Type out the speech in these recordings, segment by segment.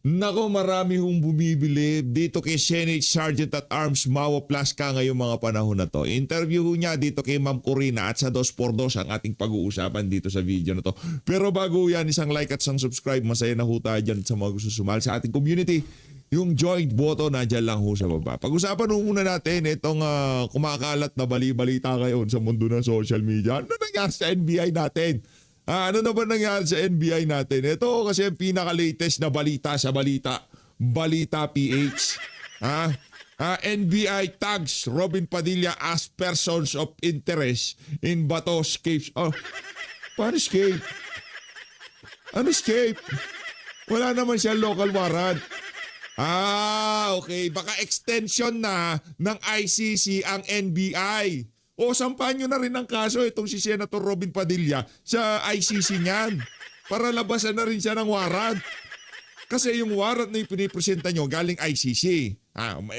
Nako, marami hong bumibili dito kay Senate Sergeant at Arms Mawa Plasca ngayong mga panahon na to. Interview ho niya dito kay Ma'am Corina at sa 2x2 ang ating pag-uusapan dito sa video na to. Pero bago yan, isang like at isang subscribe. Masaya na ho tayo dyan sa mga gusto sumali sa ating community. Yung joint button na dyan lang ho sa baba. Pag-usapan ho muna natin itong kumakalat na bali-balita ngayon sa mundo ng social media. Ano nangyari sa NBI natin? Ano na ba nangyari sa NBI natin? Ito kasi ang pinaka-latest na balita sa balita. Balita PH. NBI tags Robin Padilla as persons of interest in Bato escapes. Oh, paano escape? Ano escape? Wala naman siya local warrant. Okay. Baka extension na ng ICC ang NBI. O sampahan nyo na rin ang kaso itong si Senator Robin Padilla sa ICC niyan para labasan na rin siya ng warrant. Kasi yung warrant na yung pinipresenta nyo galing ICC.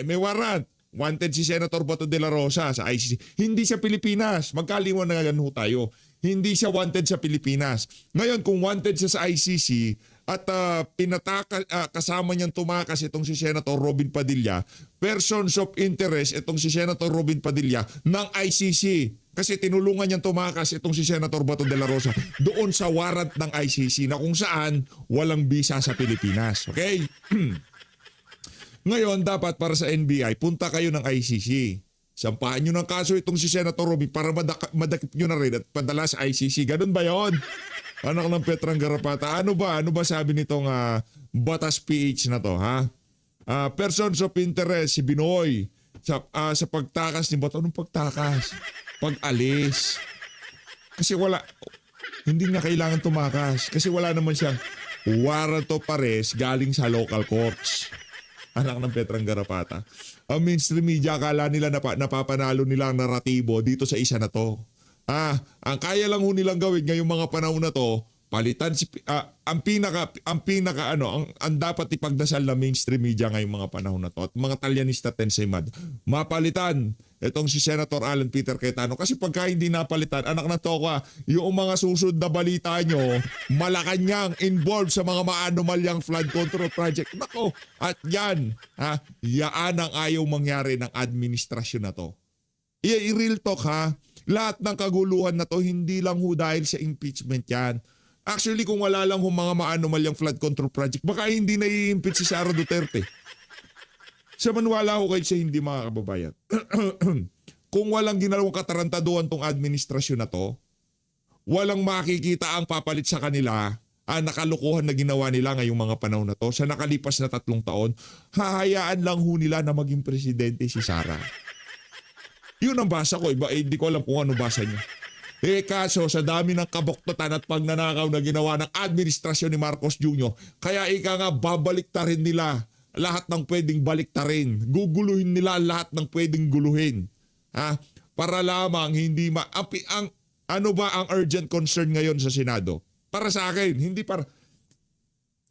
May warrant. Wanted si Senator Bato de la Rosa sa ICC. Hindi sa Pilipinas. Magkaliwanagan ho tayo. Hindi siya wanted sa Pilipinas. Ngayon kung wanted siya sa ICC at kasama niyang tumakas itong si Senator Robin Padilla, persons of interest itong si Senator Robin Padilla ng ICC. Kasi tinulungan niyang tumakas itong si Senator Bato de la Rosa doon sa warrant ng ICC na kung saan walang visa sa Pilipinas. Okay? Ngayon, dapat para sa NBI, punta kayo ng ICC. Sampahan nyo ng kaso itong si Senator Robin para madakip nyo na rin at padala sa ICC. Ganun ba yon? Anak ng Petrang Garapata. Ano ba sabi nitong Batas PH na to, ha? Persons of interest, si Binoy, sa pagtakas ni Bato. Anong pagtakas? Pag-alis. Kasi hindi niya kailangan tumakas. Kasi wala naman siyang warrant of arrest galing sa local courts. Anak ng Petrang Garapata. Ang mainstream media, akala nila napapanalo nila ang naratibo dito sa isa na to. Ang kaya lang ho nilang gawin ngayong mga panahon na to, palitan ang dapat ipagdasal na mainstream media ngayong mga panahon na to at mga talyanista tensemad, mapalitan itong si Senator Alan Peter Cayetano. Kasi pagka hindi napalitan, anak na to yung mga susunod na balita nyo, Malacanang involved sa mga maanomalyang flood control project. Nako, at yan ang ayaw mangyari ng administrasyon na to. I-real talk lahat ng kaguluhan na to, hindi lang ho dahil sa impeachment yan. Actually, kung wala lang ho mga maanomalyang flood control project, baka hindi na i-impeach si Sara Duterte. Samanwala ho kayo sa hindi, mga kababayan. Kung walang ginawang katarantaduhan tong administrasyon na to, walang makikita ang papalit sa kanila ang nakalukuhan na ginawa nila ngayong mga panahon na to. Sa nakalipas na 3 taon, hahayaan lang ho nila na maging presidente si Sara. Yun ang basa ko. Hindi ko alam kung ano basa niyo. Kaso sa dami ng kabuktutan at pagnanakaw na ginawa ng administrasyon ni Marcos Jr., kaya babaliktarin nila lahat ng pwedeng baliktarin. Guguluhin nila lahat ng pwedeng guluhin. Para lamang hindi ano ba ang urgent concern ngayon sa Senado? Para sa akin, hindi para...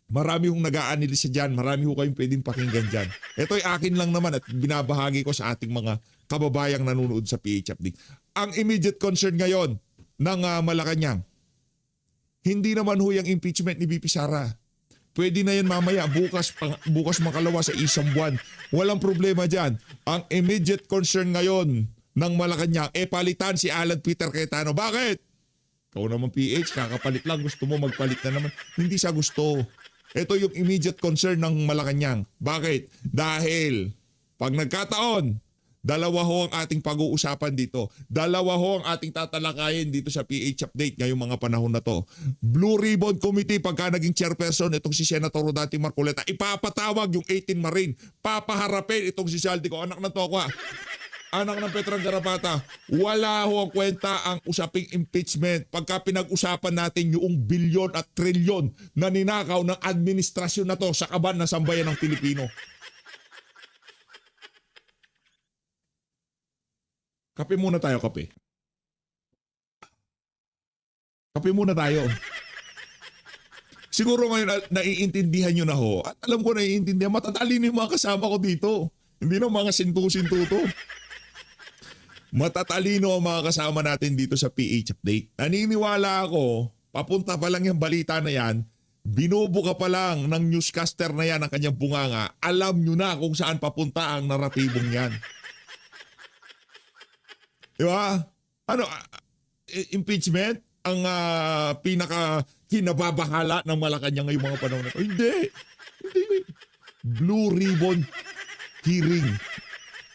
Marami hong nag-a-analyse dyan. Marami ho kayong pwedeng pakinggan dyan. Ito'y akin lang naman at binabahagi ko sa ating mga kababayang nanonood sa PH Update. Ang immediate concern ngayon ng Malacanang, hindi naman ho yung impeachment ni VP Sara. Pwede na yan mamaya, bukas makalawa sa isang buwan. Walang problema dyan. Ang immediate concern ngayon ng Malacanang, palitan si Alan Peter Cayetano. Bakit? Ikaw naman PH, kakapalit lang. Gusto mo magpalit na naman. Hindi siya gusto. Ito yung immediate concern ng Malacanang. Bakit? Dahil pag nagkataon, dalawa ho ang ating pag-uusapan dito. Dalawa ho ang ating tatalakayin dito sa PH Update ngayong mga panahon na to. Blue Ribbon Committee, pagka naging chairperson itong si Senator Rodante Marcoleta, ipapatawag yung 18 Marine. Papaharapin itong si Saldico. Anak na to anak ng Petrang Garapata, wala ho ang kwenta ang usaping impeachment pagka pinag-usapan natin yung bilyon at trilyon na ninakaw ng administrasyon na to sa kaban ng sambayan ng Pilipino. Kape muna tayo, kape. Kape muna tayo. Siguro ngayon naiintindihan nyo na ho. At alam ko naiintindihan, matatalino yung mga kasama ko dito. Hindi na mga sintu-sintu to. Matatalino ang mga kasama natin dito sa PH Update. Naniniwala ako, papunta pa lang yung balita na yan, binubuka pa lang ng newscaster na yan ang kanyang bunganga, alam nyo na kung saan papunta ang naratibong yan. Di ba? Ano, impeachment? Ang pinaka kinababahala ng Malacanang ngayong mga panahon na ito? Hindi. Blue Ribbon hearing.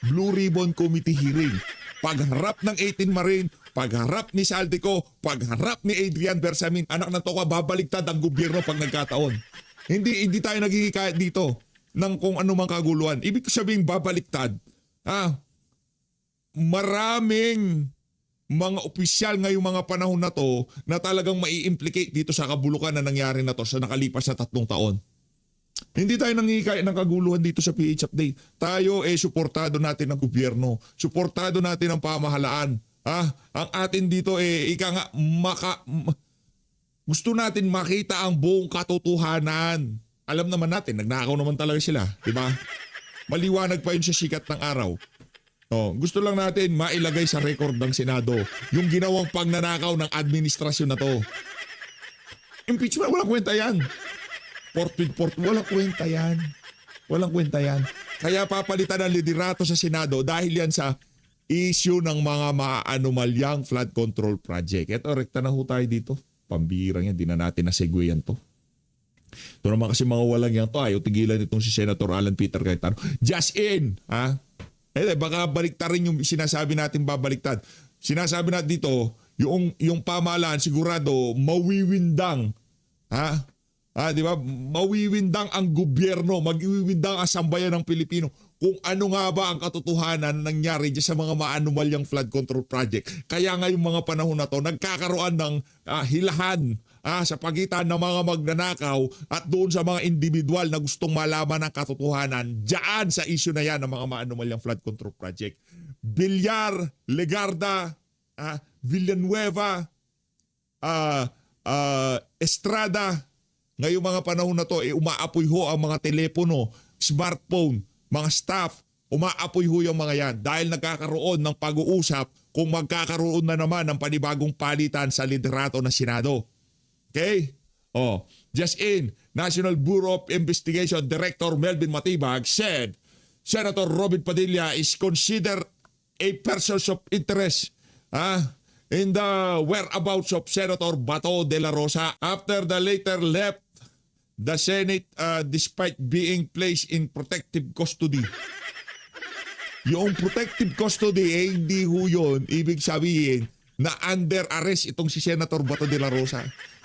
Blue Ribbon Committee hearing. Pagharap ng 18 Marine, pagharap ni Saldico, pagharap ni Adrian Bersamin, anak na to ka, babaligtad ang gobyerno pag nagkataon. Hindi tayo naghihikayat dito ng kung anumang kaguluhan. Ibig sabihin babaliktad. Maraming mga opisyal ngayong mga panahon na to na talagang mai-implicate dito sa kabulukan na nangyari na to sa nakalipas na 3 taon. Hindi tayo nangihikayat ng kaguluhan dito sa PH Update. Tayo suportado natin ang gobyerno. Suportado natin ang pamahalaan. Ang atin dito gusto natin makita ang buong katotohanan. Alam naman natin, nagnakaw naman talaga sila. Diba? Maliwanag pa yun sa sikat ng araw. Gusto lang natin mailagay sa record ng Senado yung ginawang pagnanakaw ng administrasyon na to. Impeachment, walang kwenta yan. Walang kwenta yan. Walang kwenta yan. Kaya papalitan ang liderato sa Senado dahil yan sa issue ng mga maaanomalyang flood control project. Ito, rekta na ho tayo dito. Pambirang yan, di na natin na-segue yan to. Ito naman kasi mga walang yan to. Ayaw tigilan itong si Senator Alan Peter Cayetano. Just in, baka baliktarin yung sinasabi natin babaliktad. Sinasabi natin dito, yung pamahalaan sigurado mawiwindang. Di ba? Mawiwindang ang gobyerno, magwiwindang ang sambayan ng Pilipino kung ano nga ba ang katotohanan nangyari sa mga maanumalyang flood control project. Kaya ngayong mga panahon na to, nagkakaroon ng hilahan sa pagitan ng mga magnanakaw at doon sa mga individual na gustong malaman ang katotohanan diyan sa issue na yan ng mga maanumalyang flood control project. Villar, Legarda, Villanueva, Estrada, ngayong mga panahon na to, umaapoy ho ang mga telepono, smartphone, mga staff, umaapoy ho yung mga yan dahil nagkakaroon ng pag-uusap kung magkakaroon na naman ng panibagong palitan sa liderato ng Senado. Okay? Just in, National Bureau of Investigation Director Melvin Matibag said Senator Robin Padilla is considered a person of interest in the whereabouts of Senator Bato de la Rosa after the latter left the Senate despite being placed in protective custody. Yung protective custody, hindi ho yun ibig sabihin na under arrest itong si Senator Bato de la Rosa.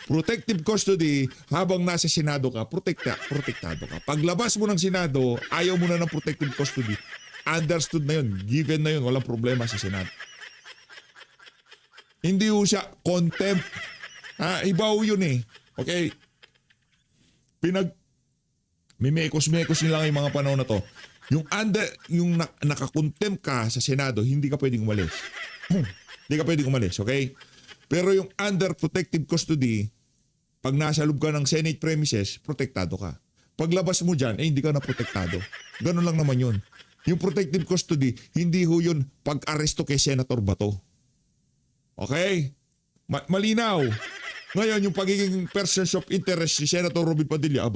Protective custody, habang nasa Senado ka, protektado ka. Paglabas mo ng Senado, ayaw mo na ng protective custody. Understood na yun, given na yun, walang problema sa Senado. Hindi ho siya contempt. Iba ho yun eh. Okay? Mimekos-mekos nila yung mga panahon na to. Yung nakakontempt ka sa Senado, hindi ka pwedeng umalis. Hindi ka pwedeng umalis, okay? Pero yung under protective custody, pag nasa loob ka ng Senate premises, protektado ka. Paglabas mo dyan, hindi ka na protektado. Ganun lang naman yun. Yung protective custody, hindi ho yun pag-aresto kay Senator Bato. Okay? Malinaw. Ngayon, yung pagiging persons of interest si Senator Robin Padilla,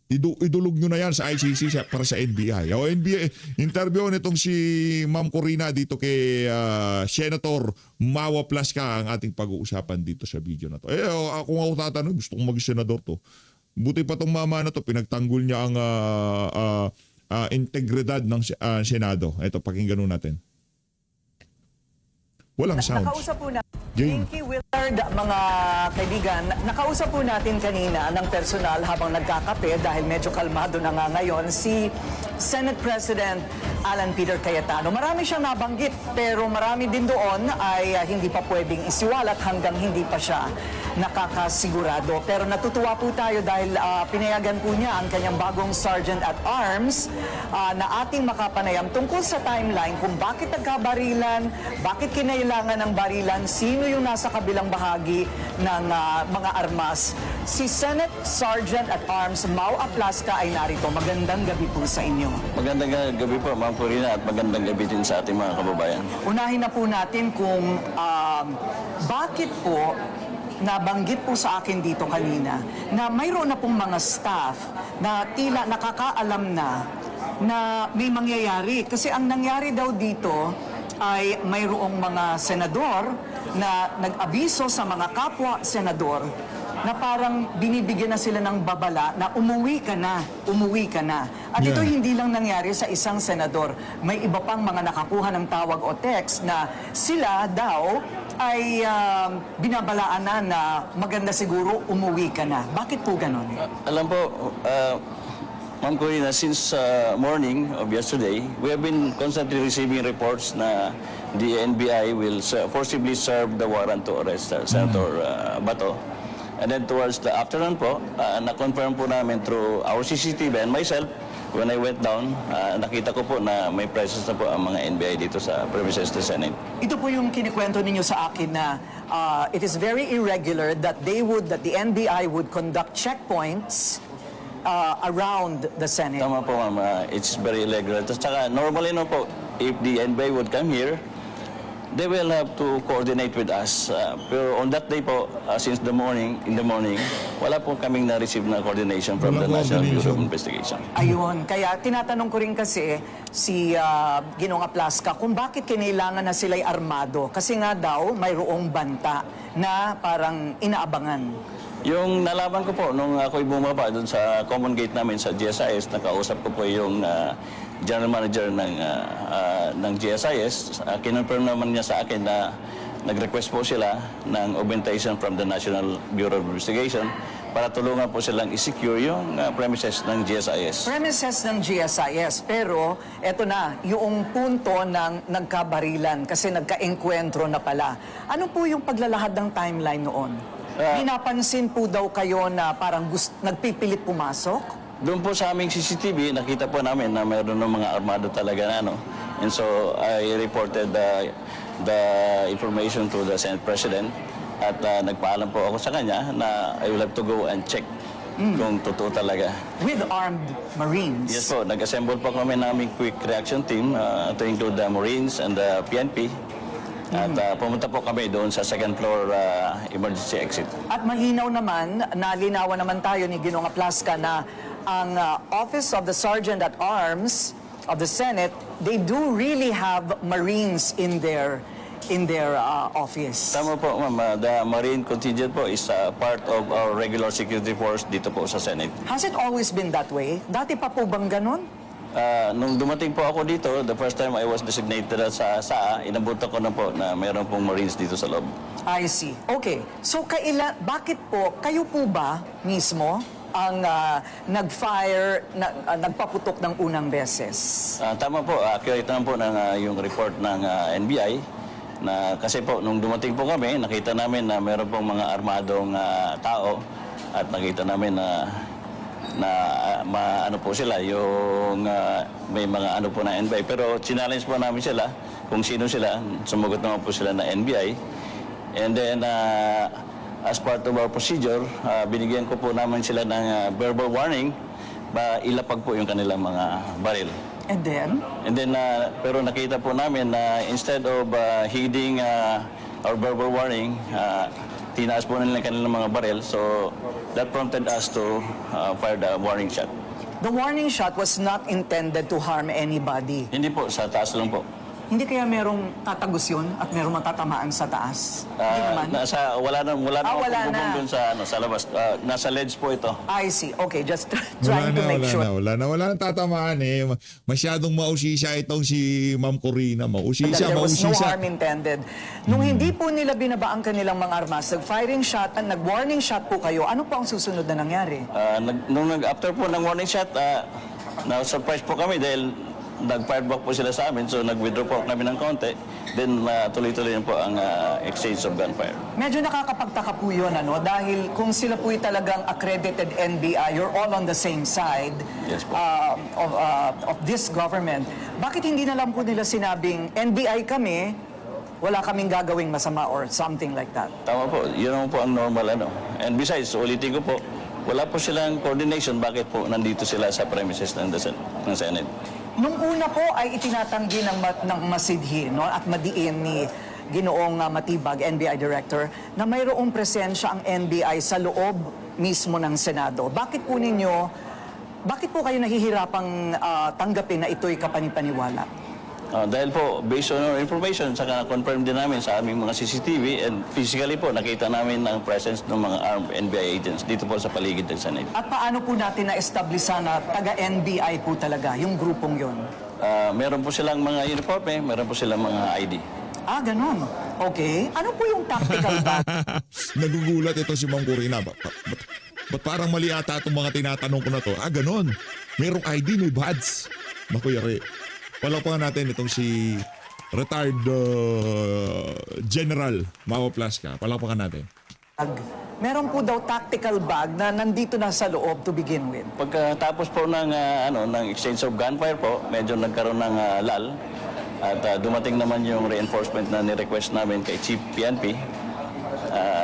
idulog nyo na yan sa ICC para sa NBI. O NBI, interview nitong si Ma'am Corina dito kay Senator Mawa Plasca ang ating pag-uusapan dito sa video na to. Kung ako tatanong, gusto kong maging senador to. Buti pa tong mama na to, pinagtanggol niya ang integridad ng Senado. Ito, pakinggan natin. Walang sounds. Nakausap po natin, Pinky Willard, mga kaibigan, nakausap po natin kanina ng personal habang nagkakape dahil medyo kalmado na nga ngayon si Senate President Alan Peter Cayetano. Marami siyang nabanggit pero marami din doon ay hindi pa pwedeng isiwalat hanggang hindi pa siya nakakasigurado. Pero natutuwa po tayo dahil pinayagan po niya ang kanyang bagong Sergeant at Arms na ating makapanayam tungkol sa timeline kung bakit nagkabarilan, bakit kinailangan ng barilan, sino yung nasa kabilang bahagi ng mga armas. Si Senate Sergeant at Arms Mau Aplasca ay narito. Magandang gabi po sa inyo. Magandang gabi po, Ma'am Corina, at magandang gabi din sa ating mga kababayan. Unahin na po natin kung bakit po nabanggit po sa akin dito kanina na mayroon na pong mga staff na tila nakakaalam na may mangyayari. Kasi ang nangyari daw dito ay mayroong mga senador na nag-abiso sa mga kapwa senador na parang binibigyan na sila ng babala na umuwi ka na. At ito Yeah. hindi lang nangyari sa isang senador. May iba pang mga nakakuha ng tawag o text na sila daw ay binabalaan na maganda siguro umuwi ka na. Bakit po ganon? Alam po, Ma'am Corina, since morning of yesterday, we have been constantly receiving reports na the NBI will forcibly serve the warrant to arrest Senator Bato. And then towards the afternoon po, na-confirm po namin through our CCTV and myself, when I went down, nakita ko po na may presence na po ang mga NBI dito sa premises ng Senate. Ito po yung kinikwento ninyo sa akin na it is very irregular that the NBI would conduct checkpoints around the Senate. Tama po, ma'am. It's very illegal. At saka, normally no po, if the NBI would come here, they will have to coordinate with us. Pero on that day po, since in the morning, wala po kaming na-receive na coordination from the Walang National Bureau of coordination. Investigation. Ayun, kaya tinatanong ko rin kasi si Ginoong Aplaska kung bakit kinailangan na sila'y armado. Kasi nga daw, mayroong banta na parang inaabangan. Yung nalaman ko po, nung ako'y bumaba doon sa common gate namin sa GSIS, nakausap ko po yung general manager ng GSIS. Kinonfirm naman niya sa akin na nag-request po sila ng augmentation from the National Bureau of Investigation para tulungan po silang i-secure yung premises ng GSIS. Premises ng GSIS, pero eto na, yung punto ng nagkabarilan kasi nagka-enkwentro na pala. Ano po yung paglalahad ng timeline noon? Pinapansin po daw kayo na parang nagpipilit pumasok? Doon po sa aming CCTV, nakita po namin na mayroon ng mga armado talaga na, no? And so, I reported the information to the Senate President at nagpaalam po ako sa kanya na I will have to go and check kung totoo talaga. With armed Marines? Yes po, nag-assemble po kami ng aming quick reaction team to include the Marines and the PNP. At pumunta po kami doon sa second floor emergency exit. At malinaw naman, nalinawan naman tayo ni Ginoong Aplaska na ang Office of the Sergeant at Arms of the Senate, they do really have Marines in their office. Tama po, ma'am. The Marine contingent po is part of our regular security force dito po sa Senate. Has it always been that way? Dati pa po bang ganon? Nung dumating po ako dito, the first time I was designated sa SAA, inabutan ko na po na mayroon pong Marines dito sa loob. I see. Okay. So, bakit po, kayo po ba mismo ang nag-fire, nagpaputok ng unang beses? Tama po, accurate naman po ng yung report ng NBI na kasi po nung dumating po kami, nakita namin na mayroon pong mga armadong tao at nakita namin na ano po sila, yung may mga ano po na NBI. Pero challenge po namin sila kung sino sila. Sumagot naman po sila na NBI. And then, as part of our procedure, binigyan ko po namin sila ng verbal warning ba ilapag po yung kanilang mga baril. And then? And then, pero nakita po namin na instead of heeding our verbal warning, tinaas po nila kanilang mga baril. So, that prompted us to fire the warning shot. The warning shot was not intended to harm anybody. Hindi po, sa taas lang po. Hindi kaya merong tatagos yun at merong matatamaan sa taas? Hindi naman? Wala na wala pong bubong na. dun sa labas. Nasa ledge po ito. I see. Okay, just trying to make sure. Wala na tatamaan eh. Masyadong mausisya itong si Ma'am Corina. That there was no harm intended. Nung hindi po nila binaba ang kanilang mga armas, nag-firing shot at nag-warning shot po kayo, ano po ang susunod na nangyari? After po ng warning shot, na-surprise po kami dahil nag-fire back po sila sa amin. So nag-withdraw po kami ng konti. Then tuloy-tuloy po ang exchange of gunfire. Medyo nakakapagtaka po yun, ano? Dahil kung sila po'y talagang accredited NBI, you're all on the same side Yes po. of this government. Bakit hindi na lang po nila sinabing, NBI kami, wala kaming gagawing masama or something like that? Tama po, yun naman po ang normal ano. And besides, ulitin ko po, wala po silang coordination bakit po nandito sila sa premises ng Senate. Nung una po ay itinatanggi ng masidhi, no, at madiin Ginoong Matibag, NBI Director, na mayroong presensya ang NBI sa loob mismo ng Senado. Bakit po kayo nahihirapang tanggapin na ito'y kapanipaniwala? Dahil po, based on our information, saka na-confirm din namin sa aming mga CCTV and physically po, nakita namin ang presence ng mga armed NBI agents dito po sa paligid ng Senate. At paano po natin na-establish na taga-NBI po talaga, yung grupong yon? Meron po silang mga uniforme, meron po silang mga ID. Ganun. Okay. Ano po yung tactical bag? Nagugulat ito si Ma'am Corina. Ba't parang mali ata itong mga tinatanong ko na to? Ganon. Merong ID, may badge. Naku, yari. Palapakan natin itong si retired General Mao Plasca. Palapakan natin. Meron po daw tactical bag na nandito na sa loob to begin with. Pagkatapos po ng exchange of gunfire po, medyo nagkaroon ng lull. At dumating naman yung reinforcement na ni-request namin kay Chief PNP.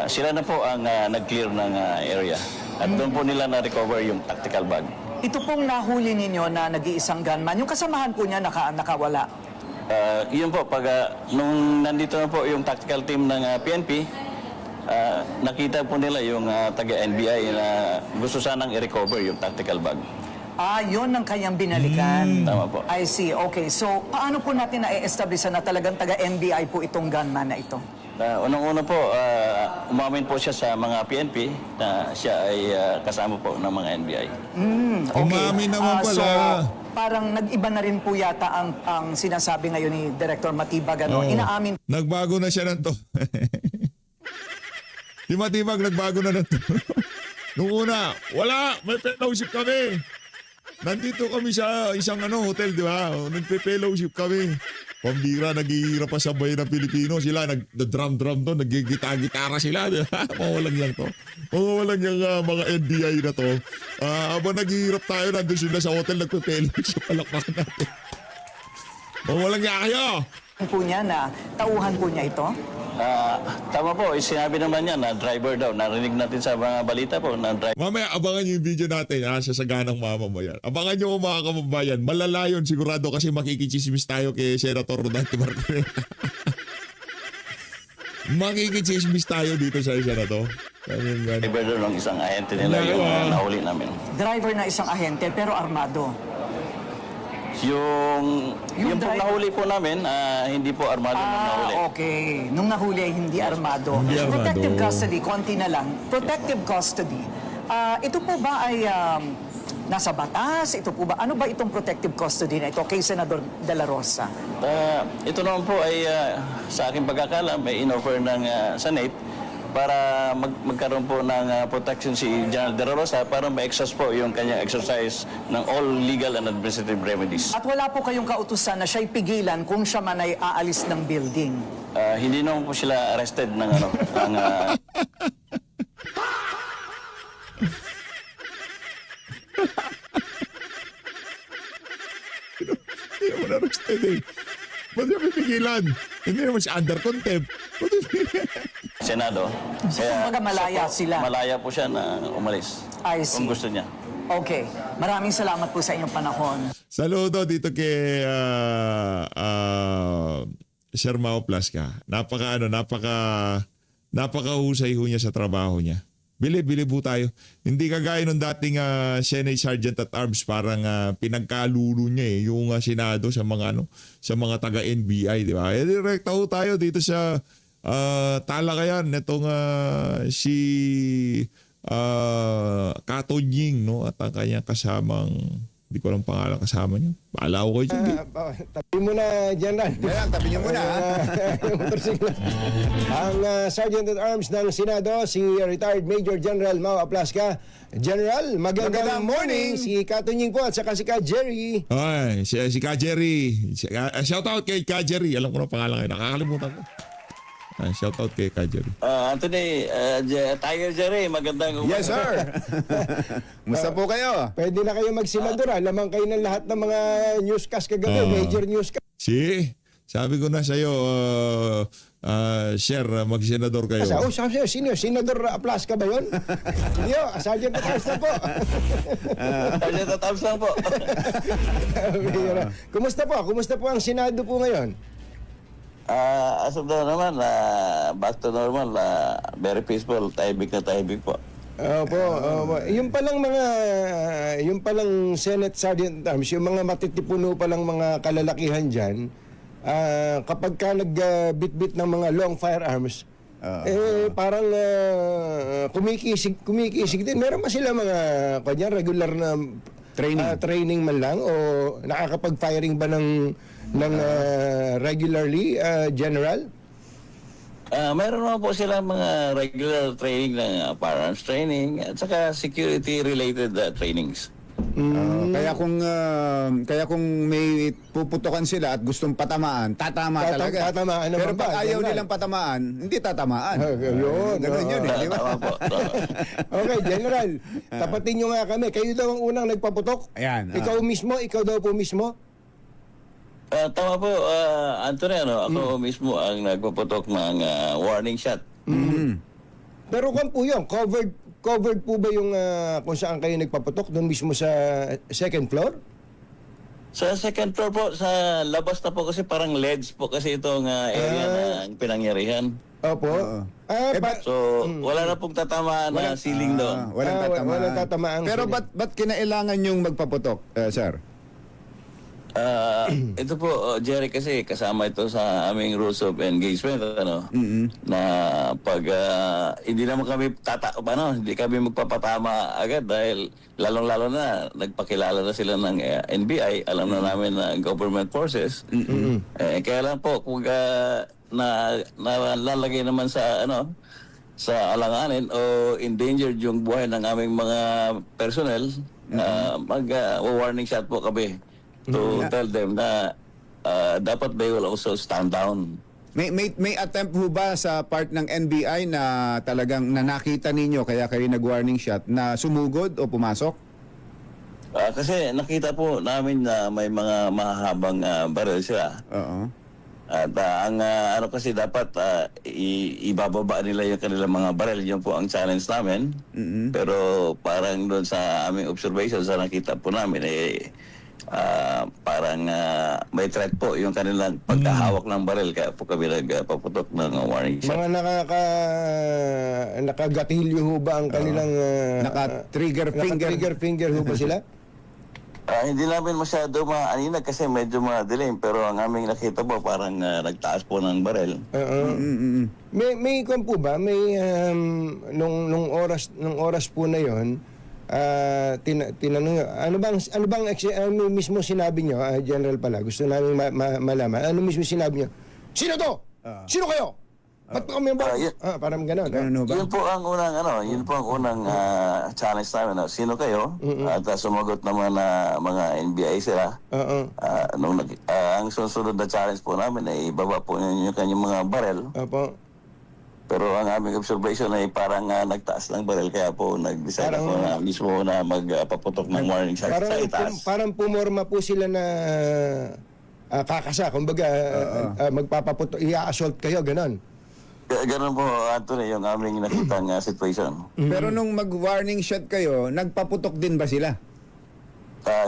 Sila na po ang nag-clear ng area. At doon po nila na-recover yung tactical bag. Ito pong nahuli ninyo na nag-iisang gunman, yung kasamahan po niya nakawala. Yun po, nung nandito na po yung tactical team ng PNP, nakita po nila yung taga-NBI na gusto sanang i-recover yung tactical bag. Yun ang kanyang binalikan. Tama po. I see. Okay, so paano po natin na-establish na talagang taga-NBI po itong gunman na ito? Unang-una po, umamin po siya sa mga PNP na siya ay kasama po ng mga NBI. Okay. Umamin naman pala. So, parang nag-iba na rin po yata ang sinasabi ngayon ni Director Matibag. Inaamin Nagbago na siya ng to. Si Matibag, nagbago na ng to. Nung una, wala, may fellowship kami. Nandito kami sa isang hotel, di ba? Nagpe-fellowship kami. Pambira, naghihirap pa sa bayan ng Pilipino. Sila, nag-drum to, nag-gitara sila. Mawalang yan to. Mawalang yung mga NBI na to. Habang naghihirap tayo, nandun sila sa hotel, nagpe-fellowship. Palakpakan natin. Mawalang yan kayo. po niya na tauhan po niya ito. Tama po, sinabi naman niya na driver daw. Narinig natin sa mga balita po na driver. Mamaya, abangan niyo yung video natin sa saganang mamamayan. Abangan niyo mga kababayan. Malala yun sigurado kasi makikichismis tayo kay Senator Rodante Martirena. Makikichismis tayo dito sa isa na to. Driver daw ng isang ahente nila yung nahuli namin. Driver na isang ahente pero armado. Yung po driver- nahuli po namin, hindi po armado nung nahuli. Okay. Nung nahuli ay hindi armado. Hindi armado. Protective custody, konti na lang. Protective custody. Ito po ba ay nasa batas? Ito po ba? Ano ba itong protective custody na ito kay Senador De La Rosa? Ito naman po ay sa aking pagkakala, may in-offer ng Senate para magkaroon po ng protection si General De La Rosa para ma-exhaust po yung kanyang exercise ng all legal and administrative remedies. At wala po kayong kautusan na siya'y pigilan kung siya man ay aalis ng building. Hindi naman po sila arrested ng Hindi naman arrested eh. Ba't niya pipigilan? Hindi naman siya under contempt. Senado. Kumbaga malaya sila. Malaya po siya na umalis. I see. Kung gusto niya. Okay. Maraming salamat po sa inyong panahon. Saludo dito kay Sir Mao Plasca. Napakahusay ho niya sa trabaho niya. Bilib po tayo. Hindi kagaya nung dating Senate Sergeant at Arms, parang pinagkalulo niya yung Senado sa mga sa mga taga NBI, di ba? Direkta ho tayo dito sa talakayan nitong si Katonying, no, at ang kanyang kasamang, hindi ko lang pangalan kasama niya. Baala ko kayo dyan. Tabi mo na, General. Yan, tabi niyo muna. Yung motorsiklo. Ang Sergeant at Arms ng Senado, si retired Major General Mao Plasca. General, magandang morning. Si Katonying po at saka si Ka Jerry. Ay, si Ka Jerry. Shout out kay Ka Jerry. Alam ko na pangalan kayo. Nakakalimutan ko. Shout out kay Ka Jerry. Anthony, Tiger Jerry, magandang umaga. Yes, sir. Musta po kayo? Pwede na kayo magsenador. Naman kayo ng lahat ng mga newscast kagabi. Major newscast. Sabi ko na sa'yo, Sir, mag-senador kayo. Sabi sino? Senador Plasca ba yun? Hindi o, Sergeant at Arms na po. Sergeant at Arms lang po. Kumusta po? Kumusta po ang Senado po ngayon? As of now naman, back to normal, very peaceful, tahimik na tahimik po. Opo, yung palang Senate Sergeant at Arms, yung mga matitipuno palang mga kalalakihan dyan, kapag ka nagbitbit ng mga long firearms, parang kumikisig din. Meron ba sila mga regular na training man lang o nakakapag-firing ba ng regularly, General? Meron naman po sila mga regular training ng firearms training at saka security-related trainings. Kaya kung may puputukan sila at gustong patamaan, talaga. Tatamaan naman Pero pag ba, ayaw General? nilang patamaan, hindi tatamaan. Yun, Ganun yun eh, di ba? Tama po. Okay, General, tapatin nyo nga kami. Kayo daw ang unang nagpaputok? Ayan, Ikaw daw po mismo? Tama po, Anthony, ako mismo ang nagpaputok ng warning shot. Pero kung po yun, covered po ba yung kung saan kayo nagpaputok? Doon mismo sa second floor? Sa second floor po, sa labas na po kasi parang ledge po kasi itong area ng pinangyarihan. Opo. So, wala na pong tatamaan na ceiling doon. Walang tatamaan. Walang tatamaan. Pero ba't kinailangan yung magpaputok, sir? Ito po, Jerry, kasi kasama ito sa aming rules of engagement, na pag hindi naman kami hindi kami magpapatama agad dahil lalong-lalo na nagpakilala na sila ng NBI, alam na namin na government forces. Kaya lang po, kung nalalagay naman sa sa alanganin o endangered yung buhay ng aming mga personnel, mag-warning shot po kami to tell them na dapat they will also stand down. May attempt ho ba sa part ng NBI na talagang nakita ninyo kaya kayo nag-warning shot na sumugod o pumasok? Kasi nakita po namin na may mga mahahabang baril sila. Oo. At ang kasi dapat ibababa nila yung kanilang mga baril. Yun po ang challenge namin. Pero parang doon sa aming observation, sa nakita po namin, parang may threat po yung kanilang pagkahawak ng baril. Kaya po kami nagpaputok ng warning shot. Mga nakagatilyo ho ba ang kanilang Naka-trigger finger ho ba sila? Hindi namin masyado maaninag kasi medyo madilim. Pero ang aming nakita po parang nagtaas po ng baril. May kung po ba nung oras po na yon, tinanong ano bang mismo sinabi nyo, General pala, gusto namin malaman, ano mismo sinabi nyo? Sino to? Sino kayo? Ba't po kami ba? Parang gano'n. Ano ba? Yun po ang unang challenge namin. Sino kayo? At sumagot naman na mga NBI sila. Ang susunod na challenge po namin ay ibaba po yung kanyang mga barel. Opo. Pero ang aming observation ay parang nagtaas ng barel. Kaya po nag-decide ako na mismo na magpaputok ng warning shot sa itaas. Parang pumorma po sila na kakasa. Kumbaga, magpapaputok, i-assault kayo, gano'n. Ganun po, Anthony, yung aming nakitang situation. Pero nung mag-warning shot kayo, nagpaputok din ba sila?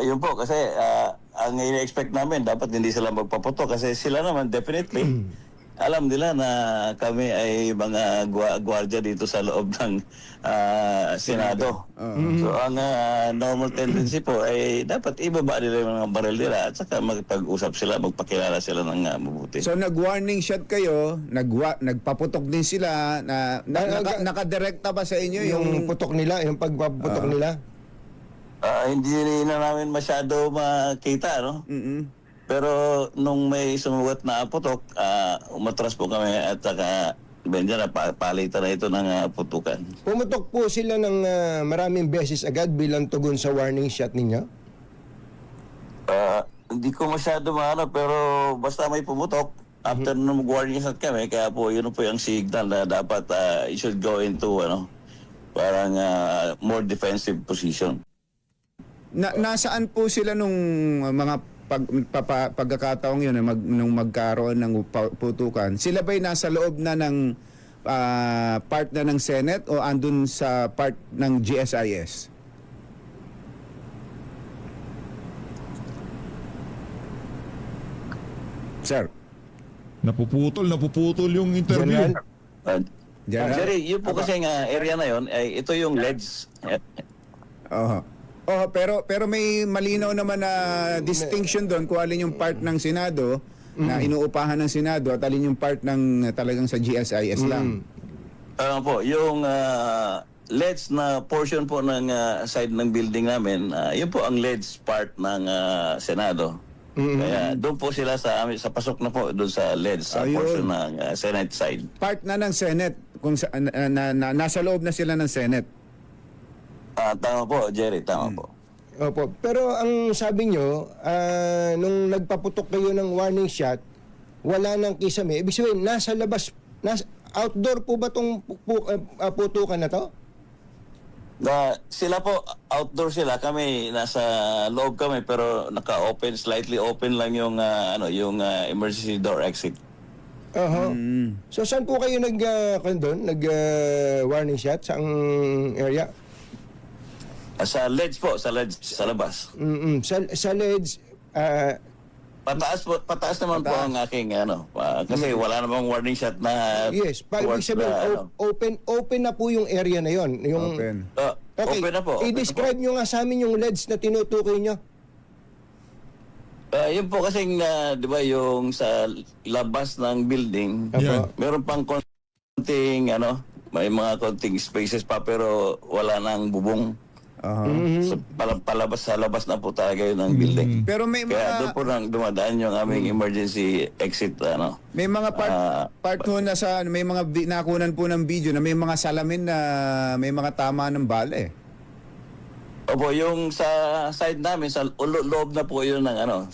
Yun po, kasi ang i-expect namin, dapat hindi sila magpaputok kasi sila naman definitely alam nila na kami ay mga gwardiya dito sa loob ng Senado. So ang normal tendency po ay dapat ibaba nila yung mga baril nila at saka magpag-usap sila, magpakilala sila ng mabuti. So nag-warning shot kayo, nagpaputok din sila, nakadirekta ba sa inyo Yung putok nila, yung pagpaputok nila. Hindi na namin masyado makita, no? Pero nung may sumugat na putok, umatras po kami at saka palitan na ito ng putukan. Pumutok po sila ng maraming beses agad bilang tugon sa warning shot ninyo? Hindi ko masyado pero basta may pumutok, after nung mag-warning shot kami, kaya po yun po yung signal na dapat you should go into parang more defensive position. Nasaan po sila nung mga pagkakataong yun, nung magkaroon ng putukan? Sila ba'y nasa loob na ng part na ng Senate o andun sa part ng GSIS? Sir? Napuputol yung interview. General? General? Jerry, yun po kasi nga area na yun, ay ito yung LEDs. Oo. Oh, pero may malinaw naman na distinction doon kung alin yung part ng Senado na inuupahan ng Senado at alin yung part ng talagang sa GSIS lang. Po, yung LEDs na portion po ng side ng building namin, yun po ang LEDs part ng Senado. Kaya doon po sila sa pasok na po doon sa LEDs sa Ayun. portion ng Senate side. Part na ng Senate kung nasa loob na sila ng Senate. Tama po, Jerry, tama po. Opo. Pero ang sabi nyo, nung nagpaputok kayo ng warning shot, wala nang kisame. Ibig sabihin, nasa labas, outdoor po ba itong putukan na to? Sila po, outdoor sila. Kami, nasa loob kami, pero naka-open, slightly open lang yung, yung emergency door exit. So saan po kayo warning shot? Saang area? Sa LEDs po, sa LEDs, sa labas. Sa LEDs, Pataas naman po ang aking, kasi wala namang warning shot na yes, ibig towards sabihin, open na po yung area na yon. Yung, Open. Okay, Open na po. open na i-describe nyo nga sa amin yung LEDs na tinutukoy nyo. Yun po kasing, di ba, yung sa labas ng building, Yan. meron pang konting, may mga konting spaces pa pero wala nang bubong. So, palabas sa labas na po talaga yun ng building. Pero may Kaya mga doon po nang dumadaan yung aming emergency exit, may mga part ho na sa may mga nakunan po ng video na may mga salamin na may mga tama ng bala eh. Opo, yung sa side namin, sa loob na po yun ng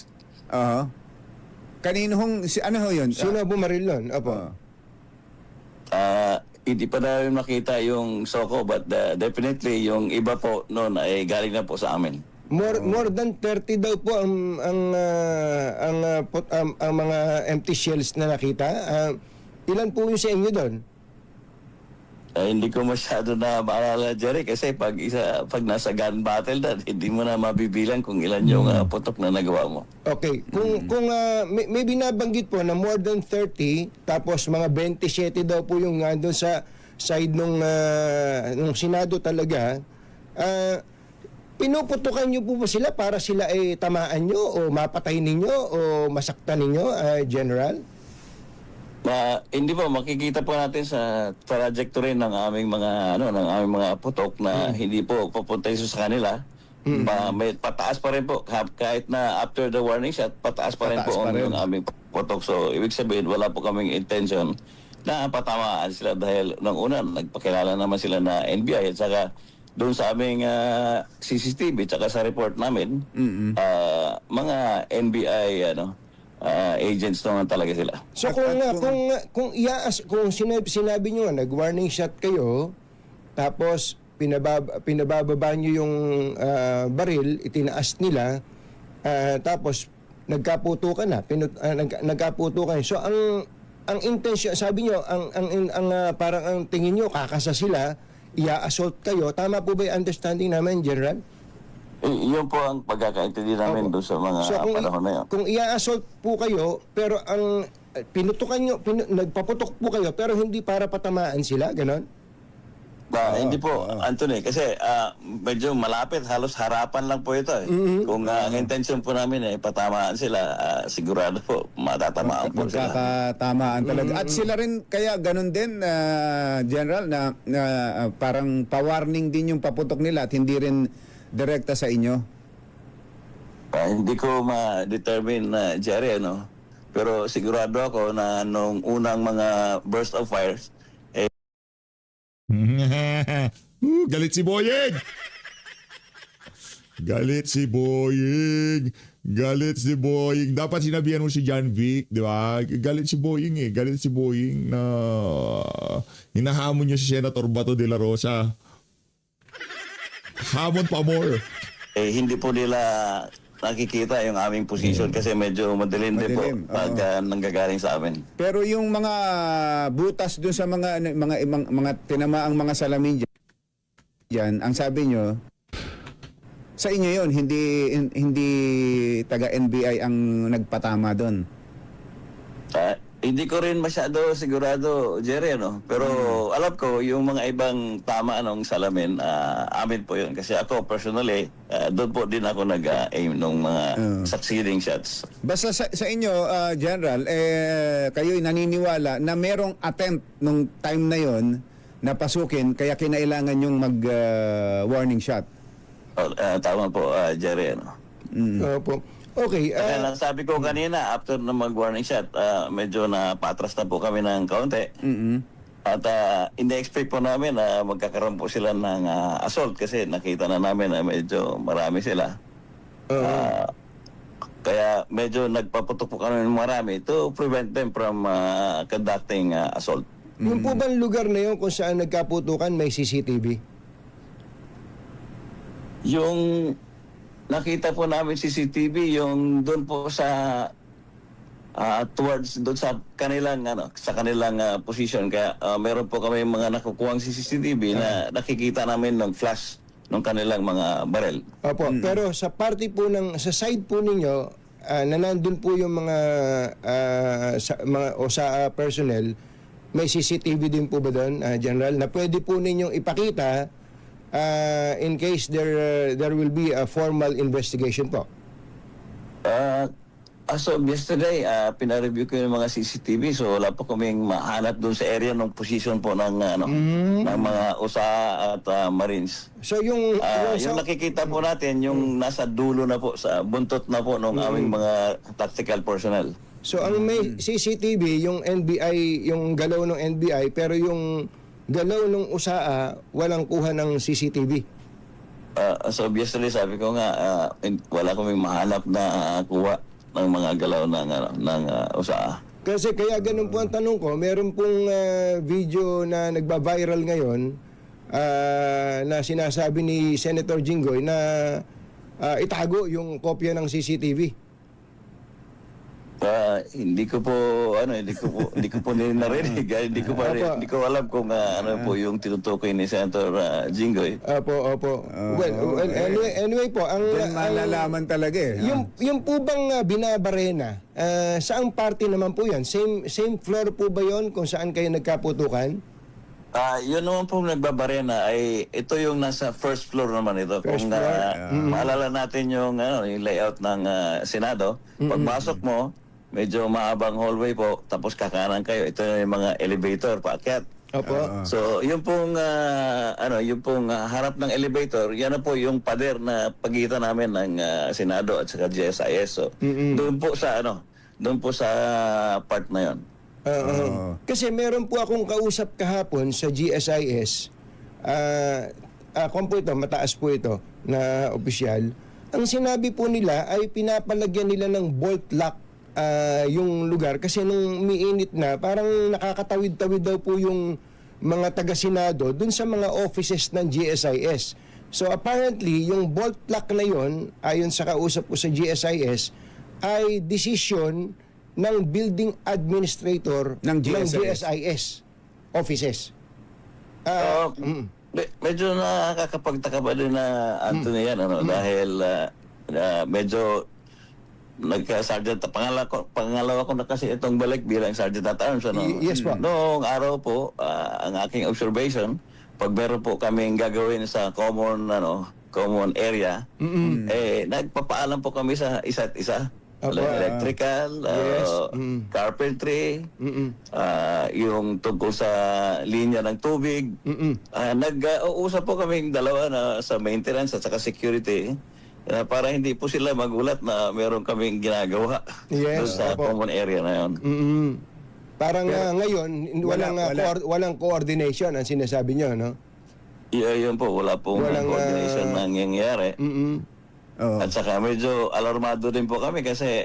Kanino hong ano ho yun? Sino bumaril nun? Opo. Hindi pa namin makita yung Soko, but definitely yung iba po noon ay galing na po sa amin. More than 30 daw po ang mga empty shells na nakita. Ilan po yung sa inyo doon? Hindi ko masyado na maalala, Jerry, kasi pag nasa gun battle na, hindi mo na mabibilang kung ilan yung putok na nagawa mo. Okay. Kung may binabanggit po na more than 30, tapos mga 27 daw po yung doon sa side nung Senado talaga, pinuputukan niyo po ba sila para sila ay tamaan nyo o mapatay ninyo o masaktan ninyo, General? Hindi po, makikita po natin sa trajectory ng aming mga putok na hindi po papunta sa kanila. May pataas pa rin po kahit na after the warning shot, pataas pa rin po ang aming putok. So ibig sabihin wala po kaming intention na patamaan sila dahil nung una nagpakilala naman sila na NBI at saka doon sa aming CCTV at saka sa report namin mga NBI agents naman talaga sila. So kung sinabi niyo nga nag-warning shot kayo, tapos pinabababa niyo yung baril, itinaas nila, tapos nagkaputukan na, nagkaputukan. So ang intention, sabi niyo, parang ang tingin niyo kakasa sila, i-assault kayo. Tama po ba yung understanding namin, General? Yun po ang pagkakaintindi namin doon sa mga panahon na yun. Kung i-assault po kayo, pero ang pinutukan nyo, nagpaputok po kayo, pero hindi para patamaan sila, ganon? Hindi po, Anthony, kasi medyo malapit, halos harapan lang po ito. Kung ang intention po namin ay patamaan sila, sigurado po matatamaan po sila. Magkakatamaan talaga. At sila rin kaya ganun din, General, na parang pa-warning din yung paputok nila at hindi rin direkta sa inyo? Hindi ko ma-determine, Jerry, pero sigurado ako na nung unang mga burst of fires, Galit si Boying! Galit si Boying! Galit si Boying. Dapat sinabihan mo si John Vic, di ba? Galit si Boying eh. Galit si Boying na hinahamon niya si Senator Bato de la Rosa. Hamon pa more. hindi po nila nakikita yung aming position kasi medyo madilim din po pag nanggagaling sa amin. Pero yung mga butas dun sa mga tinamaang mga salamin diyan, ang sabi nyo, sa inyo yon, hindi taga NBI ang nagpatama doon. Hindi ko rin masyado sigurado, Jerry, ano? Pero alam ko, yung mga ibang tama anong salamin, amin po yun. Kasi ako, personally, doon po din ako nag-aim ng mga succeeding shots. Basta sa inyo, General, kayo'y naniniwala na merong attempt nung time na yon na pasukin, kaya kinailangan yung mag-warning shot. Tama po, Jerry, ano? Opo. Okay. Kaya lang sabi ko kanina, after na mag-warning shot, medyo napatras na po kami ng kaunti. At in-expect po namin na magkakaroon po sila ng assault kasi nakita na namin na medyo marami sila. Kaya medyo nagpaputok po kami ng marami to prevent them from conducting assault. Yung po bang lugar na yun kung saan nagkaputukan may CCTV? Yung nakita po namin CCTV, yung doon po sa towards doon sa kanilang position, kaya meron po kami mga nakukuhang CCTV na nakikita namin ng flash ng kanilang mga barel. Opo, pero sa party po sa side po ninyo na nandun po yung mga personnel, may CCTV din po ba doon, General, na pwede po ninyong ipakita in case there will be a formal investigation po? As of yesterday, pina-review ko yung mga CCTV, so wala po kaming mahanap doon sa area ng position po ng mga USA at Marines. So yung Yung nakikita po natin, yung nasa dulo na po, sa buntot na po ng aming mga tactical personnel. So ang may CCTV, yung NBI, yung galaw ng NBI, pero yung galaw ng USAA, walang kuha ng CCTV. So yesterday sabi ko nga, wala kaming mahanap na kuha ng mga galaw ng USA. Kasi kaya ganun po ang tanong ko, meron pong video na nagba-viral ngayon na sinasabi ni Senator Jinggoy na itago yung kopya ng CCTV. Hindi ko po narinig. Hindi ko alam kung ano po yung tinutukoy ni Senator Jinggoy. Opo. Well, anyway po, Doon malalaman talaga eh. yung po bang binabarena, saang party naman po yan? Same floor po ba yon kung saan kayo nagkaputukan? Yun naman po nagbabarena ay ito yung nasa first floor naman ito. First Kung floor. maalala natin yung layout ng Senado, pagpasok mo, medyo maabang hallway po, tapos kakanan kayo. Ito yung mga elevator paakyat. Opo. So, yung pong harap ng elevator, yan na po yung pader na pagitan namin ng Senado at saka GSIS. So, doon po sa part na yon. Kasi meron po akong kausap kahapon sa GSIS. Kung po ito, mataas po ito na opisyal. Ang sinabi po nila ay pinapalagyan nila ng bolt lock yung lugar kasi nung umiinit na, parang nakakatawid-tawid daw po yung mga taga-senado dun sa mga offices ng GSIS. So apparently, yung bolt lock na yon, ayon sa kausap ko sa GSIS, ay decision ng building administrator Ng Mm. GSIS offices. Medyo nakakapagtaka ba din na Anthony yan, dahil medyo nagka-sergeant, pangalawa ko na kasi itong balik bilang sergeant at arms. Yes po. Noong araw po, ang aking observation, pag meron po kaming gagawin sa common area, nagpapaalam po kami sa isa't isa. Electrical, Yes. carpentry, yung tungkol sa linya ng tubig. Nag-uusap po kaming dalawa na sa maintenance at saka security para hindi po sila magulat na meron kaming ginagawa Yes, doon sa opo. common area na yun. Parang ngayon, walang coordination ang sinasabi nyo, no? Yun po, wala pong Walang, coordination na nangyayari. Oo. At saka medyo alarmado din po kami kasi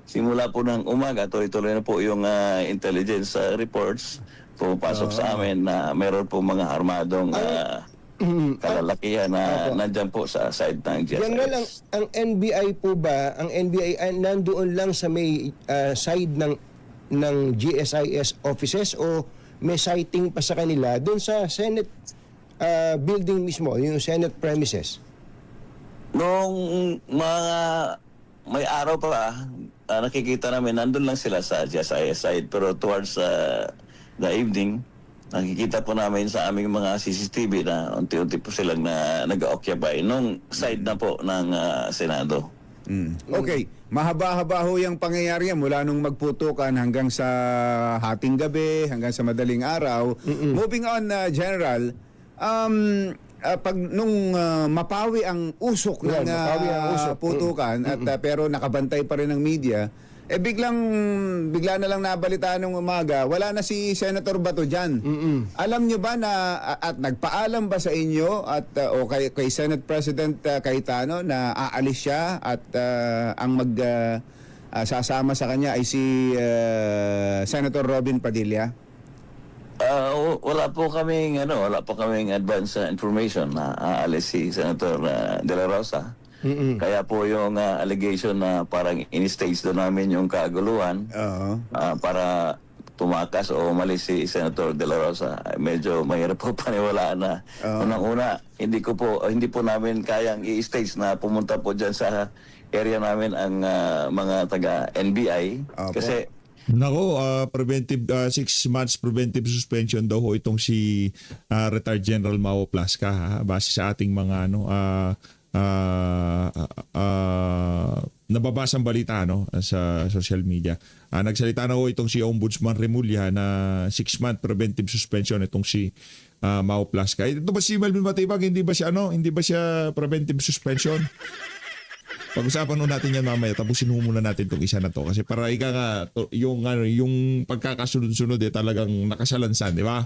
simula po ng umaga, tuloy-tuloy na po yung intelligence reports pumapasok sa amin na meron po mga armadong kalalakihan na nandyan po sa side ng GSIS. General, ang NBI po ba, ang NBI ay nandoon lang sa may side ng GSIS offices o may sighting pa sa kanila doon sa Senate building mismo, yung Senate premises? Noong mga may araw pa, nakikita namin, nandun lang sila sa GSIS side. Pero towards the evening, nakikita po namin sa aming mga CCTV na unti-unti po silang nag-occupy nung side na po ng Senado. Okay, mahaba-haba ho yung pangyayari yan mula nung magputukan hanggang sa hating gabi, hanggang sa madaling araw. Moving on, General, pag nung mapawi ang usok Yan, ng mapawi ang usok. putukan at pero nakabantay pa rin ng media, bigla na lang nabalitaan ng umaga, wala na si Senator Bato dyan. Alam nyo ba na at nagpaalam ba sa inyo at o kay Senate President Cayetano na aalis siya at ang sasama sa kanya ay si Senator Robin Padilla? Wala po kaming advance information na aalis si Senator De La Rosa. Kaya po yung allegation na parang in-stage doon namin yung kaguluhan para tumakas o umalis si Senator De La Rosa. Medyo mahirap po paniwalaan na unang-una, hindi po namin kayang i-stage na pumunta po dyan sa area namin ang mga taga-NBI. Kasi Nako, preventive 6 months preventive suspension daw ho itong si retired General Mau Plasca, ha? Base sa ating mga nababasang balita sa social media. Nagsalita na ho itong si Ombudsman Remulla na 6-month preventive suspension itong si Mau Plasca. Ito ba si Melvin Matibag, hindi ba siya preventive suspension? Pag-usapan natin yan mamaya, tapusin muna natin itong isa na to kasi para yung pagkakasunod-sunod talagang nakasalansan, di ba?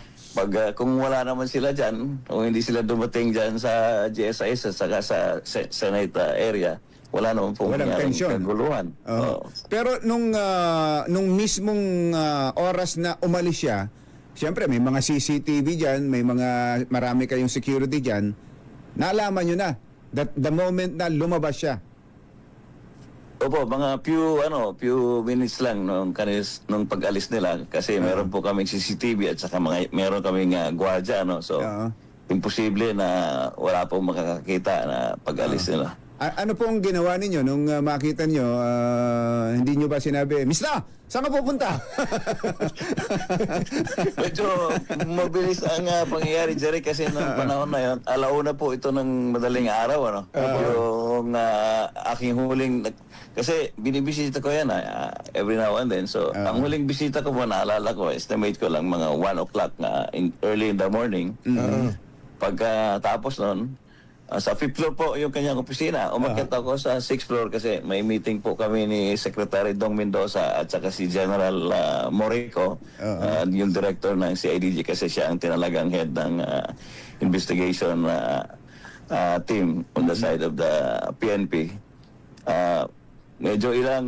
kung wala naman sila dyan o hindi sila dumating dyan sa GSIS at saka sa Senate area, wala naman po Walang mangyaring tensyon. kaguluhan. Pero nung mismong oras na umalis siya, siyempre may mga CCTV dyan, marami kayong security dyan, naalaman nyo na that the moment na lumabas siya. Opo, mga few minutes lang nung pag-alis nila kasi meron po kaming CCTV at saka meron kaming gwardiya, so imposible na wala pong makakakita na pag-alis nila. Ano po ang ginawa ninyo nung makita nyo? Hindi nyo ba sinabi, Mista, saan ka pupunta? Medyo mabilis ang pangyayari, Jerry, kasi noong panahon na yun, alauna po ito ng madaling araw, yung aking huling, kasi binibisita ko yan every now and then. So, ang huling bisita ko po, naalala ko, estimate ko lang mga 1 o'clock early in the morning. Pagkatapos nun, sa 5th floor po yung kanyang opisina. Umakyat ako sa 6th floor kasi may meeting po kami ni Secretary Dong Mendoza at saka si General Morico, yung director ng CIDG kasi siya ang tinalagang head ng investigation team on the side of the PNP. Medyo ilang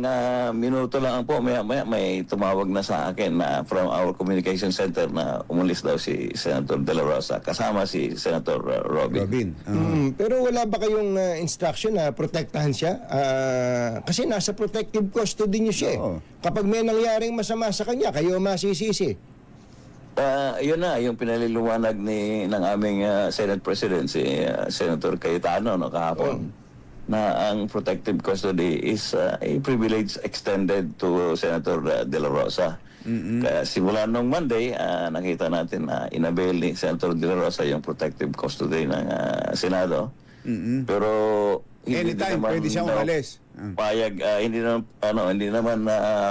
minuto lang po, maya may tumawag na sa akin na from our communication center na umulis daw si Senator De La Rosa kasama si Senator Robin. Pero wala ba kayong instruction na protektahan siya? Kasi nasa protective custody niyo siya. Oo. Kapag may nangyaring masama sa kanya, kayo masisisi. Yun na, yung pinaliliwanag ng aming Senate President, si Senator Cayetano kahapon, na ang protective custody is a privilege extended to Senator De La Rosa. Kaya simula nung Monday, nakita natin na inavail ni Senator De La Rosa yung protective custody ng Senado. Pero Anytime pwede siyang umalis. Payag, hindi naman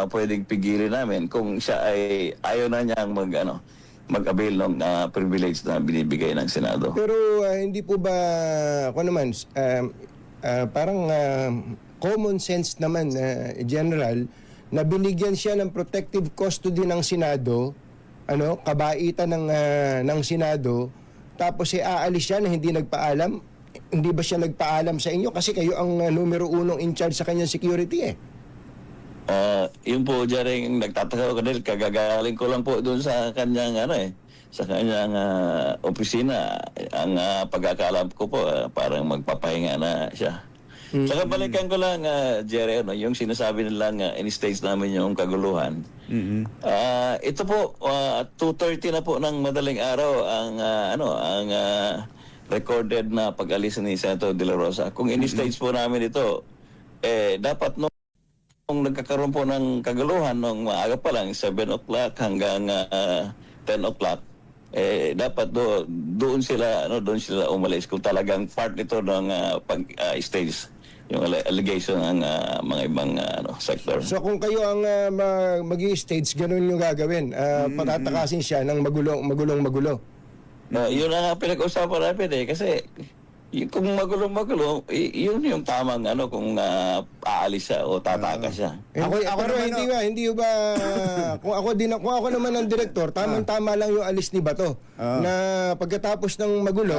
pwedeng pigilin namin kung siya ay ayaw na niyang mag-avail ng privilege na binibigay ng Senado. Pero hindi po ba, parang common sense naman, General, na binigyan siya ng protective custody ng Senado, kabaitan ng Senado, tapos aalis siya na hindi nagpaalam? Hindi ba siya nagpaalam sa inyo? Kasi kayo ang numero 1 in charge sa kanyang security Yun po, Jaring, nagtataka ko dahil kagagaling ko lang po doon sa kanyang sa kanyang opisina. Ang pagkakalam ko po, parang magpapahinga na siya. Saka balikan ko lang, Jerry, yung sinasabi nilang in-stage namin yung kaguluhan. Ito po, 2:30 na po ng madaling araw ang recorded na pag-alis ni Senator De La Rosa. Kung in-stage po namin ito, dapat nung nung nagkakaroon po ng kaguluhan nung maaga pa lang, 7 o'clock hanggang 10 o'clock, dapat doon sila umalis kung talagang part nito ng pag-stage yung allegation ng mga ibang sector. So kung kayo ang mag-i-stage, ganun yung gagawin. Patatakasin siya ng magulo. Yun ang pinag-usapan natin kasi kung magulo, yun yung tamang kung aalis siya o tatakas siya. Hindi, Ako pero naman, hindi ba kung ako naman ang direktor, tamang-tama lang yung alis ni Bato. Na pagkatapos ng magulo,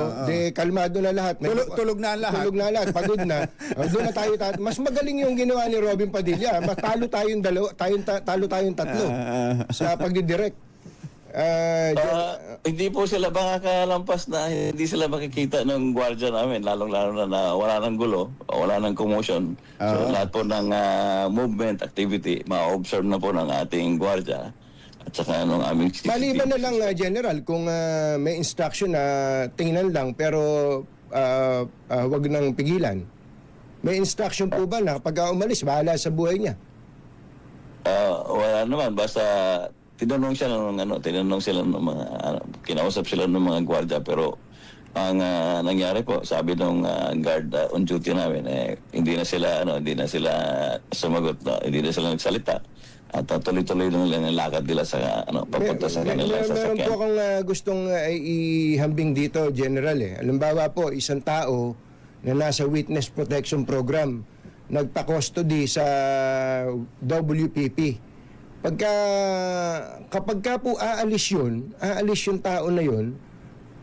kalmado na lahat. Tulog na ang lahat. Tulog na lahat, pagod na. Doon na tayo mas magaling yung ginawa ni Robin Padilla. Mas talo tayong tatlo sa pagdidirect. Hindi po sila makakalampas na hindi sila makikita ng gwardiya namin, lalong-lalo na wala ng gulo, wala ng commotion. So lahat po ng movement, activity, ma-observe na po ng ating gwardiya at saka ng aming CCTV. Maliban na lang, General, kung may instruction na tingnan lang pero wag nang pigilan. May instruction po ba na pag umalis, bahala sa buhay niya? Wala naman, basta tinanong sila ng mga kinausap sila ng mga gwardiya, pero ang nangyari po, sabi ng guard on duty namin, hindi na sila sumagot, hindi na sila nagsalita at tuloy-tuloy lang ang lakad nila sa papunta sa kanilang Meron sasakyan. po akong gustong ihambing dito, General. Halimbawa po, isang tao na nasa Witness Protection Program, nagpa-custody sa WPP. Kapag ka po aalis yung tao na yun,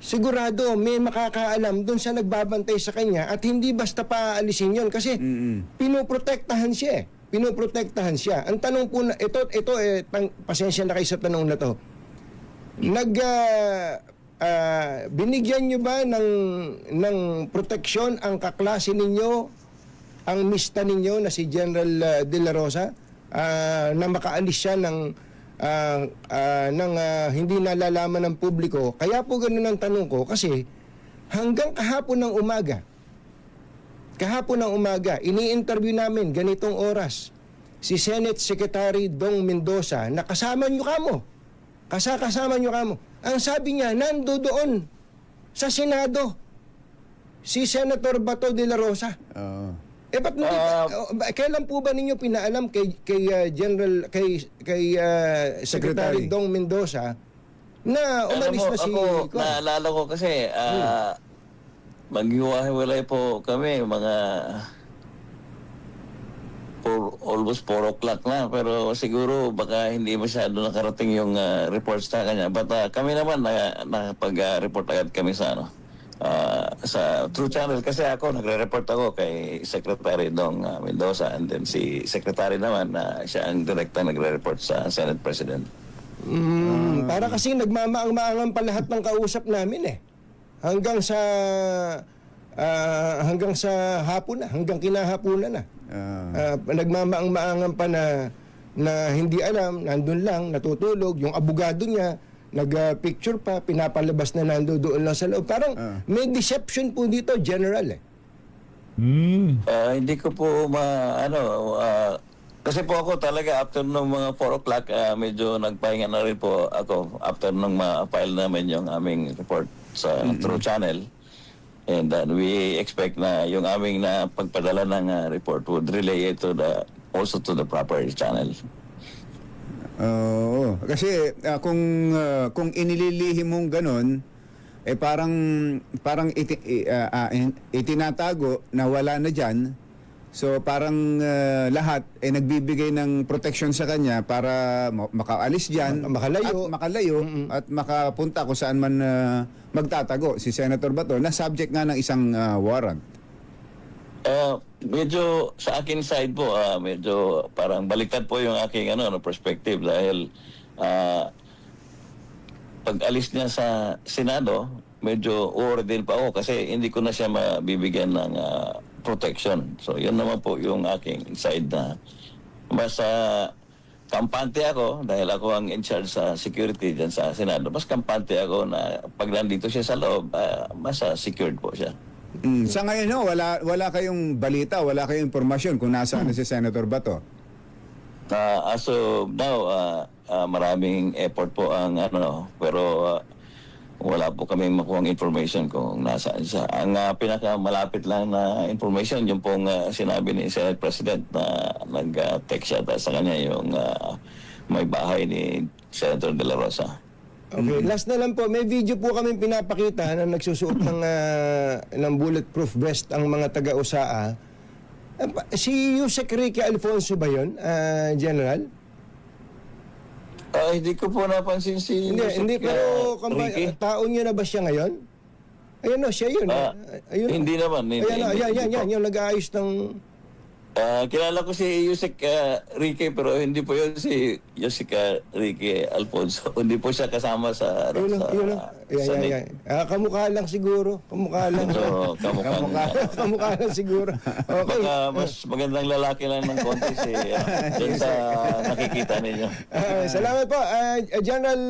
sigurado may makakaalam doon sa nagbabantay sa kanya at hindi basta paaalisin yun kasi pinoprotektahan siya. Pinoprotektahan siya. Ang tanong po na, pasensya na kayo sa tanong na to. Binigyan nyo ba ng proteksyon ang kaklase ninyo, ang mista ninyo na si General De La Rosa? Na makaalis siya ng hindi nalalaman ng publiko. Kaya po ganun ang tanong ko kasi hanggang kahapon ng umaga, ini-interview namin ganitong oras si Senate Secretary Dong Mendoza na kasama nyo kamo. Ang sabi niya, nandoon sa Senado si Senator Bato de la Rosa. Ba't kailan po ba ninyo pinaalam kay Secretary Dong Mendoza na umalis na si Ako, naalala ko kasi maghiwa-hiwalay po kami mga almost 4 o'clock na, pero siguro baka hindi masyado nakarating yung reports na kanya. But kami naman nakapag-report agad kami sa sa True Channel kasi ako nagre-report ako kay Secretary Dong Mendoza, and then si Secretary naman siya ang direkta nagre-report sa Senate President. Para kasi nagmamaang-maangan pa lahat ng kausap namin hanggang sa hapon na, hanggang kinahaponan na. Nagmamaang-maangan pa na hindi alam, nandun lang, natutulog, yung abogado niya nag-picture pa, pinapalabas na nandoon lang sa loob. Parang may deception po dito, General. Hindi ko po kasi po ako talaga after nung mga 4 o'clock, medyo nagpahinga na rin po ako after nung ma-file namin yung aming report sa True Channel. And then we expect na yung aming na pagpadala ng report would relay it also to the proper channel. Oo. Kasi kung inililihim mong ganun, parang itinatago na wala na dyan. So parang lahat nagbibigay ng protection sa kanya para makaalis dyan, makalayo at makapunta kung saan man magtatago si Senator Bato na subject nga ng isang warrant. Medyo sa akin side po, medyo parang baliktad po yung aking perspective dahil pag alis niya sa Senado, medyo din pa ako kasi hindi ko na siya mabibigyan ng protection. So yun naman po yung aking side na mas kampante ako dahil ako ang in charge sa security dyan sa Senado. Mas kampante ako na pag nandito siya sa loob, mas secured po siya. Sa ngayon, wala kayong balita, wala kayong impormasyon kung nasaan na si Senator Bato? As of now, maraming effort po ang pero wala po kami makuhang information kung nasaan siya. Ang pinakamalapit lang na information, yung pong sinabi ni Senate President na nag-text siya sa kanya yung may bahay ni Senator De La Rosa. Okay, last na lang po, may video po kami pinapakita na nagsusuot ng bulletproof vest ang mga taga-USAA. Si Yusek Ricky Alfonso ba yun, General? Hindi ko po napansin si Yusek, Hindi, pero Ricky. tao niyo na ba siya ngayon? Ayun o, siya yun. Ayun, Hindi naman. Yan, yung nag-aayos ng... Kilala ko si Yusek Ricky, pero hindi po yun si Yusek Ricky Alfonso. Hindi po siya kasama sa... Yun lang. Kamukha lang siguro. Kamukha lang. So, Kamukha lang siguro. Okay. Baka mas magandang lalaki lang ng konti si dun sa nakikita ninyo. Salamat po, General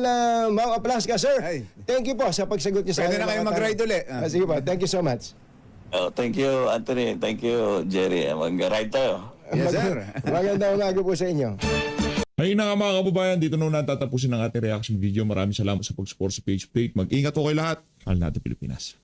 Mau Aplasca, sir. Ay. Thank you po sa pagsagot niyo sa Pwede aming na kayo mga mag-ride tanong. ulit. Sige po, thank you so much. Thank you, Anthony. Thank you, Jerry. Mag-ride tayo. Yes, sir. Magandang umaga po sa inyo. Ayun na nga mga kababayan, dito na natatapusin ang ating reaction video. Maraming salamat sa pag-support sa page. Mag-ingat po kayo lahat. Mahal natin Pilipinas.